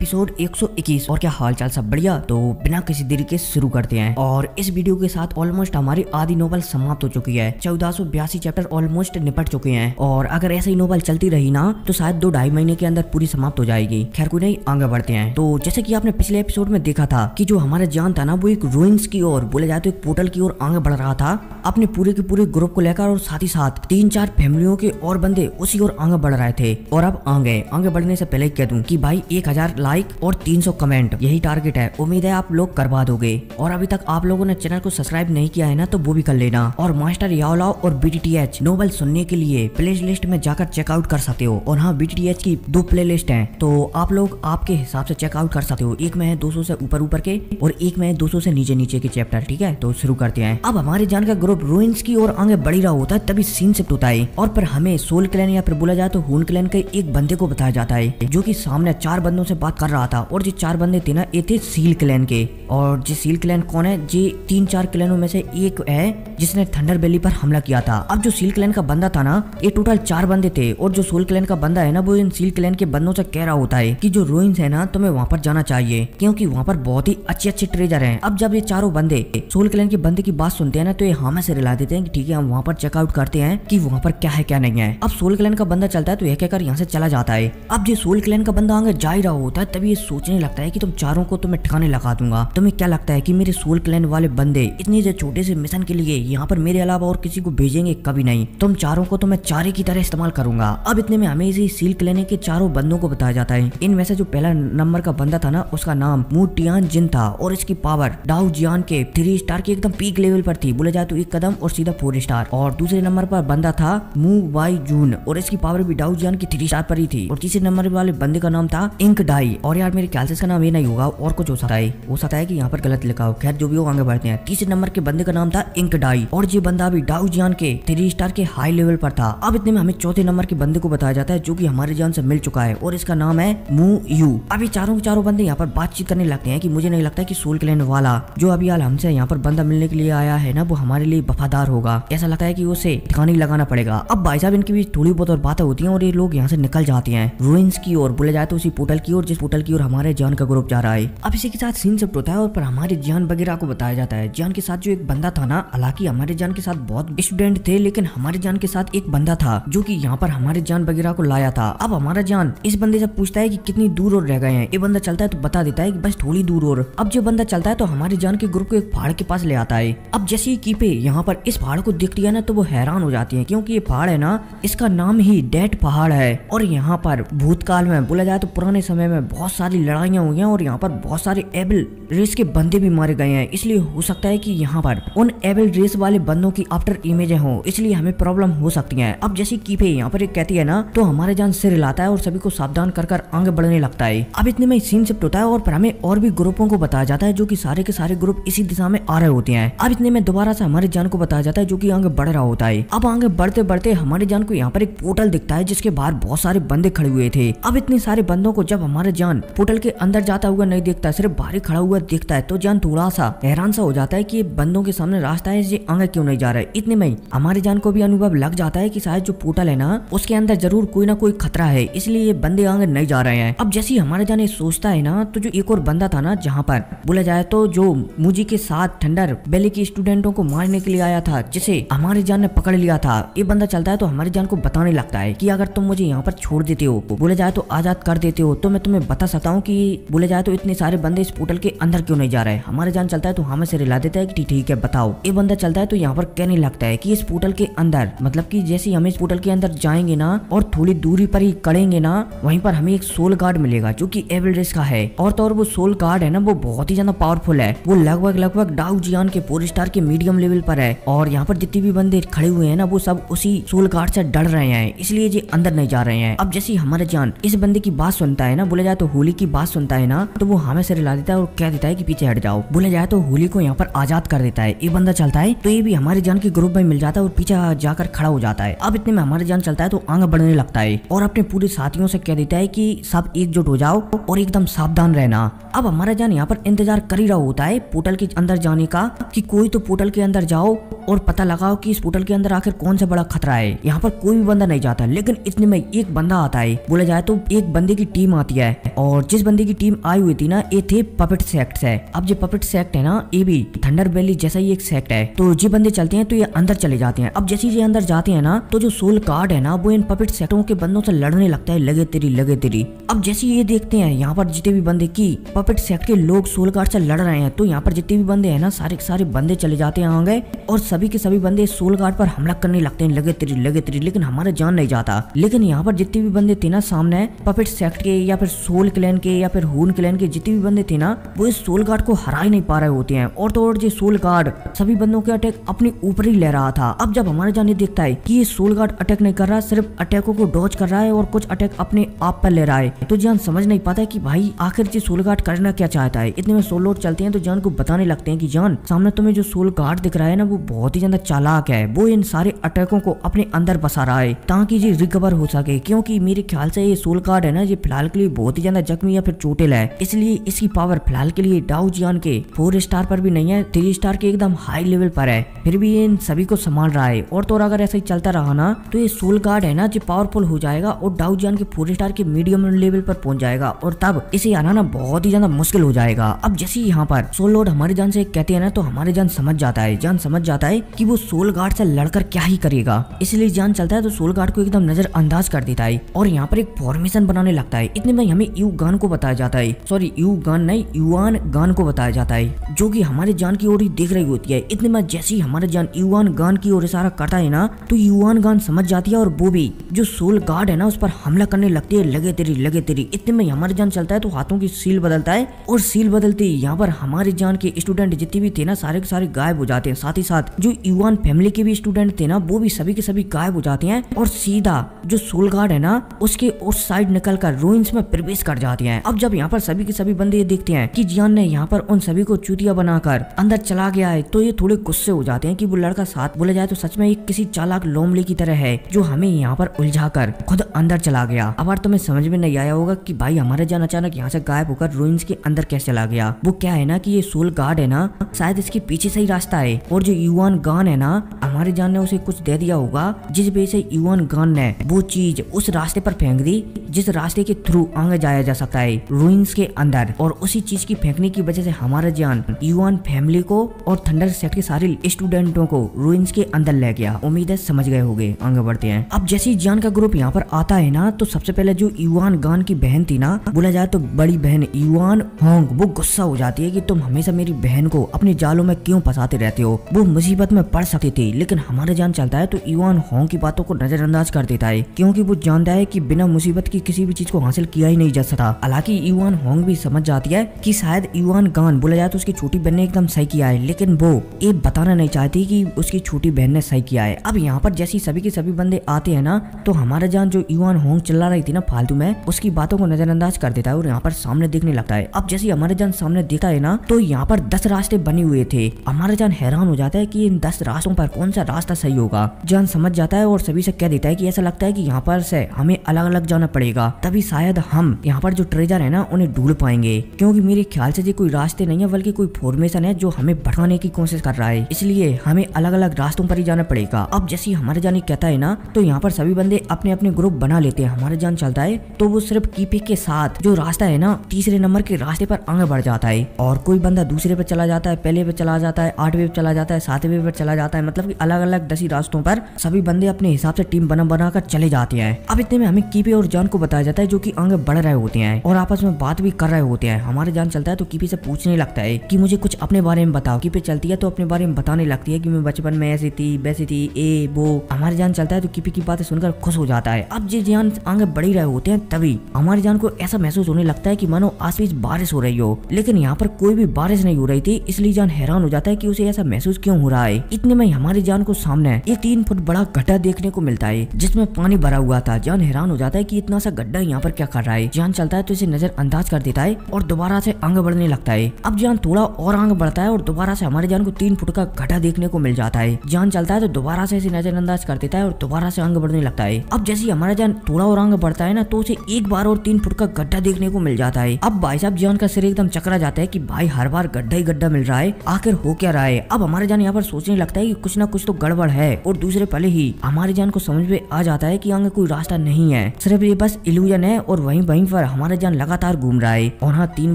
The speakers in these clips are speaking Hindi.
एपिसोड 121। और क्या हाल चाल, सब बढ़िया। तो बिना किसी देरी के शुरू करते हैं। और इस वीडियो के साथ ऑलमोस्ट हमारी आधी नोवेल समाप्त हो चुकी है। 1482 चैप्टर ऑलमोस्ट निपट चुके हैं और अगर ऐसे ही नोवेल चलती रही ना तो शायद 2-2.5 महीने के अंदर पूरी समाप्त हो जाएगी। खैर कोई नहीं, आगे बढ़ते हैं। तो जैसे कि आपने पिछले एपिसोड में देखा था कि जो हमारा जान था ना वो एक रूइंस की ओर, बोले जाए तो एक पोर्टल की ओर आगे बढ़ रहा था अपने पूरे के पूरे ग्रुप को लेकर, और साथ ही साथ 3-4 फैमिलियों के और बंदे उसी ओर आगे बढ़ रहे थे। और अब आगे बढ़ने से पहले कह दूं कि भाई 1000 लाइक और 300 कमेंट यही टारगेट है। उम्मीद है आप लोग करवा दोगे। और अभी तक आप लोगों ने चैनल को सब्सक्राइब नहीं किया है ना तो वो भी कर लेना। और मास्टर याओलाओ और BTTH नोवेल सुनने के लिए प्ले लिस्ट में जाकर चेकआउट कर सकते हो। और हाँ, BTTH की 2 प्ले लिस्ट है तो आप लोग आपके हिसाब से चेकआउट कर सकते हो। एक में है 200 से ऊपर के और एक में है 200 से नीचे के चैप्टर। ठीक है, तो शुरू करते हैं। अब हमारे जान का ग्रुप रूइंस की ओर आगे बढ़ रहा होता है तभी सीन शिफ्ट होता है और पर हमें सोल क्लैन या फिर बोला जाए तो हून क्लैन के एक बंदे को बताया जाता है जो कि सामने 4 बंदों से बात कर रहा था। और जो 4 बंदे थे ना ये थे सील क्लैन के। और जो सील क्लैन कौन है, जी 3-4 क्लैनों में से एक है जिसने थंडर वैली पर हमला किया था। अब जो सील क्लैन का बंदा था ना ये टोटल 4 बंदे थे और जो सोल क्लैन का बंदा है ना वो इन सील क्लैन के बंदों से कह रहा होता है कि जो रूइंस है ना तुम्हें वहाँ पर जाना चाहिए क्योंकि वहाँ पर बहुत ही अच्छे ट्रेजर हैं। अब जब ये चारों बंदे सोल क्लैन के बंदे की बात सुनते हैं ना तो ये हाँ में से रिला देते हैं कि ठीक है हम वहाँ पर चेकआउट करते हैं कि वहाँ पर क्या है क्या नहीं है। अब सोल क्लैन का बंदा चलता है तो यह कहकर यहाँ से चला जाता है। अब जो सोल क्लैन का बंदा आगे जा ही रहा होता है तभी ये सोचने लगता है कि तुम चारों को तो मैं ठिकाने लगा दूंगा। तुम्हें क्या लगता है कि मेरे सोल क्लैन वाले बंदे इतने से छोटे से मिशन के लिए यहाँ पर मेरे अलावा और किसी को भेजेंगे? कभी नहीं। तुम चारों को तो मैं चारे की तरह इस्तेमाल करूंगा। अब इतने में हमें इसी सील क्लैन के चारों बंदों को बताया जाता है। इनमें से जो पहला नंबर का बंदा था ना उसका नाम मू टियान जिन था और इसकी पावर डाउ जियान के 3 स्टार की एकदम पीक लेवल पर थी, बोले जाए तो 1 कदम और सीधा 4 स्टार। और दूसरे नंबर पर बंदा था मू वाई जून और इसकी पावर भी डाउ जियान की 3 स्टार पर ही थी। और तीसरे नंबर वाले बंदे का नाम था इंक डाई। और यार मेरे ख्याल से इसका नाम ये नहीं होगा और कुछ हो सकता है कि यहाँ पर गलत लिखा हो। खैर जो भी हो आगे बढ़ते हैं। तीसरे नंबर के बंदे का नाम था इंक डाई और ये बंदा भी डाउ जियान के 3 स्टार के हाई लेवल पर था। अब इतने में हमें चौथे नंबर के बंदे को बताया जाता है जो कि हमारे जान से मिल चुका है और इसका नाम है मू यू। अभी चारों के चारों बंदे यहाँ पर बातचीत करने लगते हैं कि मुझे नहीं लगता कि सोल क्लैन वाला जो अभी हाल हमसे यहाँ पर बंदा मिलने के लिए आया है ना वो हमारे लिए वफादार होगा। ऐसा लगता है कि उसे ठिकाने लगाना पड़ेगा। अब भाई साहब इनकी भी थोड़ी बहुत और बातें होती हैं और ये लोग यहाँ से निकल जाते हैं रूइंस की ओर, बोले जाए तो उसी पोर्टल की ओर जिस पोर्टल की ओर हमारे जान का ग्रुप जा रहा है। अब इसी के साथ सीन शिफ्ट होता है और पर हमारे जान वगैरह को बताया जाता है। जान के साथ जो एक बंदा था ना, हालांकि हमारे जान के साथ बहुत स्टूडेंट थे लेकिन हमारे जान के साथ एक बंदा था जो कि यहाँ पर हमारे जान वगैरह को लाया था। अब हमारा जान इस बंदे से पूछता है कि कितनी दूर और रह गए हैं। ये बंदा चलता है तो बता देता है कि बस थोड़ी दूर और। अब जो बंदा चलता है तो हमारे जान के ग्रुप को एक पहाड़ के पास ले आता है। अब जैसे ही कीपे यहाँ पर इस पहाड़ को देखती है ना तो वो हैरान हो जाती है क्योंकि ये पहाड़ है ना इसका नाम ही डेड पहाड़ है। और यहाँ पर भूतकाल में बोला जाए तो पुराने समय में बहुत सारी लड़ाइयाँ हुई हैं और यहाँ पर बहुत सारे एबल रेस के बंदे भी मारे गए हैं। इसलिए हो सकता है कि यहाँ पर उन एबल रेस वाले बंदों की आफ्टर इमेज हो, इसलिए हमें प्रॉब्लम हो सकती है। अब जैसी कीपे यहाँ पर एक कहती है ना तो हमारे जान सिर हिलाता है और सभी को सावधान कर आगे बढ़ने लगता है। अब इतने में सीन शिफ्ट होता है और पर हमें और भी ग्रुपों को बताया जाता है जो कि सारे के सारे ग्रुप इसी दिशा में आ रहे होते हैं। अब इतने में दोबारा से हमारे जान को बताया जाता है जो कि आगे बढ़ रहा होता है। अब आगे बढ़ते बढ़ते हमारे जान को यहाँ पर एक पोर्टल दिखता है जिसके बाहर बहुत सारे बंदे खड़े हुए थे। अब इतने सारे बंदों को जब हमारे जान पोर्टल के अंदर जाता हुआ नहीं देखता, सिर्फ बाहर खड़ा हुआ दिखता है तो जान थोड़ा सा हैरान सा हो जाता है कि ये बंदों के सामने रास्ता है, ये आगे क्यों नहीं जा रहा है। इतने में हमारे जान को भी अनुभव लग जाता है कि शायद जो पोर्टल है ना उसके अंदर जरूर कोई ना कोई खतरा है, इसलिए ये बंदे आगे नहीं जा रहे हैं। अब जैसे ही हमारे जान ये सोचता है ना तो जो एक और बंदा था ना जहाँ पर बोला जाए तो जो मुजी के साथ थंडर वैली के स्टूडेंटों को मारने के लिए आया था जिसे हमारे जान ने पकड़ लिया था, ये बंदा चलता है तो हमारे जान को बताने लगता है कि अगर तुम मुझे यहाँ पर छोड़ देते हो, बोले जाए तो आजाद कर देते हो, तो मैं तुम्हें बता सकता हूँ कि बोले जाए तो इतने सारे बंदे इस पोर्टल के अंदर क्यों नहीं जा रहे। हमारे जान चलता है तो हमें से रिला देता है कि ठीक है बताओ। ये बंदा चलता है तो यहाँ पर कहने लगता है कि इस पोर्टल के अंदर मतलब कि जैसे ही हम इस पोर्टल के अंदर जाएंगे ना और थोड़ी दूरी पर ही करेंगे ना वहीं पर हमें एक सोल गार्ड मिलेगा जो कि एवल रेस का है। और तो और वो सोल गार्ड है ना वो बहुत ही ज्यादा पावरफुल है। वो लगभग डाउ जियान के 4 स्टार के मीडियम लेवल पर है और यहाँ पर जितने भी बंदे खड़े हुए हैं ना वो सब उसी सोल गार्ड से डर रहे हैं, इसलिए ये अंदर नहीं जा रहे हैं। अब जैसे हमारे जान इस बंदे की बात सुनता है ना, बोले जाए तो होली की बात सुनता है ना तो वो हमें से रिला देता है और कह देता है कि पीछे हट जाओ। बोले जाए तो होली को यहाँ पर आजाद कर देता है। ये बंदा चलता है तो ये भी हमारे जान के ग्रुप में मिल जाता है और पीछे जाकर खड़ा हो जाता है। अब इतने में हमारे जान चलता है तो आगे बढ़ने लगता है और अपने पूरे साथियों से कह देता है कि सब एकजुट हो जाओ और एकदम सावधान रहना। अब हमारा जान यहाँ पर इंतजार कर ही रहा होता है पोर्टल के अंदर जाने का कि कोई तो पोर्टल के अंदर जाओ और पता लगाओ कि इस पोर्टल के अंदर आखिर कौन सा बड़ा खतरा है। यहाँ पर कोई भी बंदा नहीं जाता लेकिन इतने में एक बंदा आता है। बोला जाए तो एक बंदे की टीम आती है और जिस बंदे की टीम आई हुई थी ना, ये थे पपेट सेक्ट है। अब जो पपेट सेक्ट है ना, ये भी थंडर वैली जैसा ही एक सेक्ट है। तो जो बंदे चलते हैं तो ये अंदर चले जाते हैं। अब जैसे ये अंदर जाते हैं ना, तो जो सोल गार्ड है ना, वो इन पपेट सेक्टरों के बंदों से लड़ने लगता है, लगे तेरी। अब जैसे ये देखते हैं यहाँ पर जितने भी बंदे की पपेट सेक्ट के लोग सोल गार्ड से लड़ रहे हैं, तो यहाँ पर जितने भी बंदे हैं ना, सारे के सारे बंदे चले जाते हैं आगे और सभी के सभी बंदे सोल गार्ड पर हमला करने लगते हैं, लगे तेरी। लेकिन हमारे जान नहीं जाता। लेकिन यहाँ पर जितने भी बंदे थे ना सामने पपेट सेक्ट के या फिर सोल क्लैन के या फिर हून क्लैन के जितने भी बंदे थे ना, वो इस सोल गार्ड को हरा ही नहीं पा रहे होते हैं। और तो और जो सोल गार्ड सभी बंदों के अटैक अपने ऊपर ही ले रहा था। अब जब हमारे जान देखता है कि ये सोल गार्ड अटैक नहीं कर रहा, सिर्फ अटैकों को डॉज कर रहा है और कुछ अटैक अपने आप पर ले रहा है, तो जान समझ नहीं पाता है कि भाई आखिर ये सोल गार्ड करना क्या चाहता है। इतने में सोल लॉर्ड चलते हैं तो जान को बताने लगते हैं कि जान सामने तुम्हें जो सोल गार्ड दिख रहा है ना, वो बहुत ही ज्यादा चालाक है। वो इन सारे अटैकों को अपने अंदर बसा रहा है ताकि ये रिकवर हो सके, क्योंकि मेरे ख्याल से ये सोल गार्ड है ना, ये फिलहाल के लिए बहुत ही ज्यादा जख्मी या फिर चोटिल है। इसलिए इसकी पावर फिलहाल के लिए डाउ जियान के 4 स्टार पर भी नहीं है, 3 स्टार के एकदम हाई लेवल पर है। फिर भी ये इन सभी को संभाल रहा है। और तो अगर ऐसा ही चलता रहा ना, तो ये सोल गार्ड है ना, जो पावरफुल हो जाएगा और डाउ जियान के 4 स्टार के मीडियम लेवल पर पहुंच जाएगा और तब इसे हराना बहुत ही ज्यादा मुश्किल हो जाएगा। अब जैसे यहाँ पर सोल लॉर्ड हमारे जान से कहते हैं ना, तो हमारे जान समझ जाता है कि वो सोल गार्ड से लड़कर क्या ही करेगा। इसलिए जान चलता है तो सोल गार्ड को एकदम नजरअंदाज कर देता है और यहाँ पर एक फॉर्मेशन बनाने लगता है। इतने में हमें यू गान को बताया जाता है, सॉरी यू गान नहीं, युआन गान को बताया जाता है, जो कि हमारे जान की ओर ही देख रही होती है। इतने में जैसे ही हमारे जान युआन गान की ओर इशारा करता है ना, तो युआन गान समझ जाती है और वो भी जो सोल गार्ड है ना, उस पर हमला करने लगती है, लगे तेरी। इतने में हमारे जान चलता है तो हाथों की सील बदलता है और सील बदलते ही यहाँ पर हमारे जान के स्टूडेंट जितने भी थे ना, सारे के सारे गायब हो जाते हैं। साथ ही साथ जो युआन फैमिली के भी स्टूडेंट थे ना, वो भी सभी के सभी गायब हो जाते हैं और सीधा जो सोल गार्ड है ना, उसके उस साइड निकलकर रूइंस में प्रवेश कर जाते हैं। अब जब यहाँ पर सभी के सभी बंदे ये देखते हैं कि जियान ने यहाँ पर उन सभी को चूतिया बनाकर अंदर चला गया है, तो ये थोड़े गुस्से हो जाते हैं कि वो लड़का साथ बोला जाए तो सच में एक किसी चालाक लोमड़ी की तरह है, जो हमें यहाँ पर उलझाकर खुद अंदर चला गया। अब यार तुम्हें समझ में नहीं आया होगा कि भाई हमारे जान अचानक यहाँ से गायब होकर रूइंस के अंदर कैसे चला गया। वो क्या है ना कि ये सोल गार्ड है ना, शायद इसके पीछे से ही रास्ता है और जो युआन गान है ना, हमारे जान ने उसे कुछ दे दिया होगा, जिस वजह से युआन गान ने वो चीज उस रास्ते पर फेंक दी जिस रास्ते के थ्रू आगे जाया जा सकता है रूइंस के अंदर। और उसी चीज की फेंकने की वजह से हमारा जान युआन फैमिली को और थंडर सेक्ट के सारे स्टूडेंटों को रूइंस के अंदर ले गया। उम्मीद है समझ गए होंगे, आगे बढ़ते हैं। अब जैसे ही जान का ग्रुप यहाँ पर आता है ना, तो सबसे पहले जो युआन गान की बहन थी ना, बोला जाए तो बड़ी बहन युआन होंग, वो गुस्सा हो जाती है कि तुम हमेशा मेरी बहन को अपने जालों में क्यों फंसाते रहते हो। वो मुसीबत में पड़ सकती थी, लेकिन हमारे जान चलता है तो युआन होंग की बातों को नजरअंदाज कर देता है, क्योंकि वो जानता है कि बिना मुसीबत की किसी भी चीज को हासिल किया ही नहीं जा सकता। हालांकि युआन होंग भी समझ जाती है कि शायद युआन गान बोला जाए तो उसकी छोटी बहन ने एकदम सही किया है, लेकिन वो ये बताना नहीं चाहती कि उसकी छोटी बहन ने सही किया है। अब यहाँ पर जैसे सभी के सभी बंदे आते हैं ना, तो हमारा जान जो युआन होंग चिल्ला रही थी ना फालतू में, उसकी बातों को नजरअंदाज कर देता है और यहाँ पर सामने देखने लगता है। अब जैसे हमारे जान सामने देखता है ना, तो यहाँ पर 10 रास्ते बने हुए थे। हमारा जान हैरान हो जाता है कि इन 10 रास्तों पर कौन सा रास्ता सही होगा। जान समझ जाता है और सभी से कह देता है कि ऐसा लगता है कि यहाँ पर से हमें अलग अलग जाना पड़ेगा, तभी शायद हम यहाँ पर जो ट्रेजर है ना उन्हें ढूंढ पाएंगे, क्योंकि मेरे ख्याल से ये कोई रास्ते नहीं है बल्कि कोई फॉर्मेशन है जो हमें भटकाने की कोशिश कर रहा है, इसलिए हमें अलग अलग रास्तों पर ही जाना पड़ेगा। अब जैसे हमारे जान कहता है ना, तो यहाँ पर सभी बंदे अपने अपने ग्रुप बना लेते हैं। हमारे जान चलता है तो वो सिर्फ कीपे के साथ जो रास्ता है ना, तीसरे नंबर के रास्ते पर आगे बढ़ जाता है और कोई बंदा दूसरे पे चला जाता है, पहले पे चला जाता है, 8वें पे चला जाता है, 7वें पे चला जाता है। मतलब कि अलग अलग 10 रास्तों पर सभी बंदे अपने हिसाब से टीम बना कर चले जाते हैं। अब इतने में हमें कीपे और जान को बताया जाता है जो कि आगे बढ़ रहे होते हैं और आपस में बात भी कर रहे होते हैं। हमारे जान चलता है तो कीपे से पूछने लगता है कि मुझे कुछ अपने बारे में बताओ। कीपे चलती है तो अपने बारे में बताने लगती है कि मैं बचपन में ऐसी थी वैसी थी, ए वो। हमारे जान चलता है तो कीपे की बातें सुनकर खुश हो जाता है। अब जी जान आगे बढ़ ही रहे होते हैं, तभी हमारे जान को ऐसा महसूस होने लगता है कि मानो आसपास बारिश हो रही हो, लेकिन यहाँ पर कोई भी बारिश नहीं हो रही थी। इसलिए जान हैरान हो जाता है कि उसे ऐसा महसूस क्यों हो रहा है। इतने में हमारी जान को सामने एक 3 फुट बड़ा गड्ढा देखने को मिलता है जिसमें पानी भरा हुआ था। जान हैरान हो जाता है कि इतना सा गड्ढा यहाँ पर क्या कर रहा है। जान चलता है तो इसे नजरअंदाज कर देता है और दोबारा से आगे बढ़ने लगता है। अब जान थोड़ा और आगे बढ़ता है और दोबारा से हमारे जान को 3 फुट का गड्ढा देखने को मिल जाता है। जान चलता है तो दोबारा से इसे नजरअंदाज कर देता है और दोबारा से आगे बढ़ने लगता है। अब जैसे हमारा जान थोड़ा और आगे बढ़ता है ना, तो उसे एक बार और 3 फुट का गड्ढा देखने को मिल जाता है। अब भाई साहब जान का सिर एकदम चकरा जाता है कि भाई हर बार गड्ढा ही गड्ढा मिल रहा है, आखिर हो क्या रहा है। अब हमारे जान यहाँ पर सोचने लगता है कि कुछ ना कुछ तो गड़बड़ है और दूसरे पहले ही हमारे जान को समझ में आ जाता है कि आगे कोई रास्ता नहीं है, सिर्फ ये बस इल्यूजन है और वहीं पर पर हमारा जान लगातार घूम रहा है। और हाँ, 3